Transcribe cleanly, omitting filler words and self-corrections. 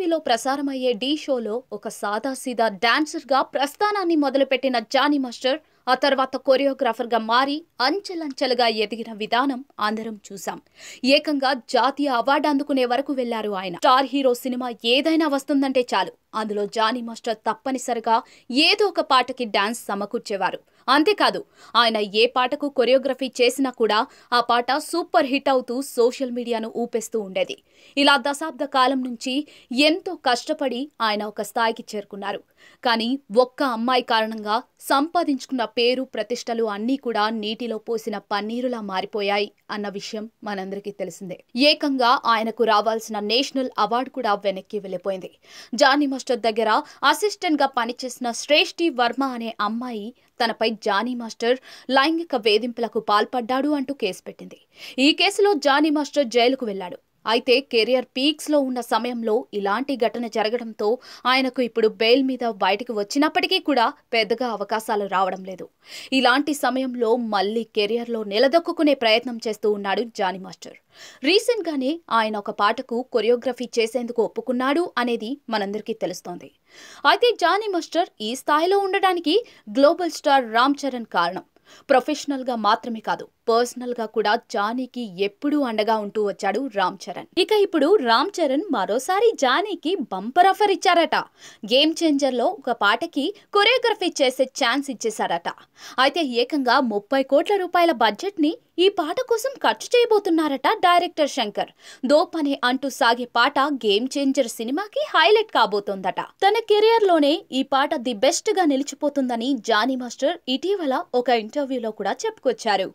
టీవీలో ప్రసారమయ్యే ఢీ షోలో ఒక సాదాసీదా డాన్సర్గా ప్రస్థానాన్ని మొదలుపెట్టిన జానీ మాస్టర్ ఆ తర్వాత కొరియోగ్రాఫర్గా మారి అంచెలంచెలుగా ఎదిగిన విధానం అందరం చూసాం. ఏకంగా జాతీయ అవార్డు అందుకునే వరకు వెళ్లారు ఆయన. స్టార్ హీరో సినిమా ఏదైనా వస్తుందంటే చాలు అందులో జానీ మాస్టర్ తప్పనిసరిగా ఏదో ఒక పాటకి డాన్స్ సమకూర్చేవారు. అంతేకాదు ఆయన ఏ పాటకు కొరియోగ్రఫీ చేసినా కూడా ఆ పాట సూపర్ హిట్ అవుతూ సోషల్ మీడియాను ఊపేస్తూ ఉండేది. ఇలా దశాబ్ద కాలం నుంచి ఎంతో కష్టపడి ఆయన ఒక స్థాయికి చేరుకున్నారు. కానీ ఒక్క అమ్మాయి కారణంగా సంపాదించుకున్న పేరు ప్రతిష్టలు అన్నీ కూడా నీటిలో పోసిన పన్నీరులా మారిపోయాయి అన్న విషయం మనందరికీ తెలిసిందే. ఏకంగా ఆయనకు రావాల్సిన నేషనల్ అవార్డు కూడా వెనక్కి వెళ్లిపోయింది. జానీ మాస్టర్ దగ్గర అసిస్టెంట్ గా పనిచేసిన శ్రేష్ఠి వర్మ అనే అమ్మాయి తనపై జానీ మాస్టర్ లైంగిక వేధింపులకు పాల్పడ్డాడు అంటూ కేసు పెట్టింది. ఈ కేసులో జానీ మాస్టర్ జైలుకు వెళ్లాడు. అయితే కెరియర్ పీక్స్ లో ఉన్న సమయంలో ఇలాంటి ఘటన జరగడంతో ఆయనకు ఇప్పుడు బెయిల్ మీద బయటకు వచ్చినప్పటికీ కూడా పెద్దగా అవకాశాలు రావడం లేదు. ఇలాంటి సమయంలో మళ్లీ కెరియర్ లో నిలదొక్కునే ప్రయత్నం చేస్తూ ఉన్నాడు జానీ మాస్టర్. రీసెంట్ గానే ఆయన ఒక పాటకు కొరియోగ్రఫీ చేసేందుకు ఒప్పుకున్నాడు అనేది మనందరికీ తెలుస్తోంది. అయితే జానీ మాస్టర్ ఈ స్థాయిలో ఉండడానికి గ్లోబల్ స్టార్ రామ్ చరణ్ కారణం. ప్రొఫెషనల్ గా మాత్రమే కాదు, పర్సనల్ గా కూడా జానీకి ఎప్పుడూ అండగా ఉంటూ వచ్చాడు రామ్ చరణ్. ఇక ఇప్పుడు రామ్ చరణ్ మరోసారి జానీకి బంపర్ ఆఫర్ ఇచ్చారట. గేమ్ చేంజర్ లో ఒక పాటకి కొరియోగ్రఫీ చేసే ఛాన్స్ ఇచ్చేశారట. అయితే ఏకంగా 30 కోట్ల రూపాయల బడ్జెట్ ని ఈ పాట కోసం ఖర్చు చేయబోతున్నారట డైరెక్టర్ శంకర్. దోపనే అంటూ సాగే పాట గేమ్ చేంజర్ సినిమాకి హైలైట్ కాబోతోందట. తన కెరియర్ లోనే ఈ పాట ది బెస్ట్ గా నిలిచిపోతుందని జానీ మాస్టర్ ఇటీవల ఒక ఇంటర్వ్యూలో కూడా చెప్పుకొచ్చారు.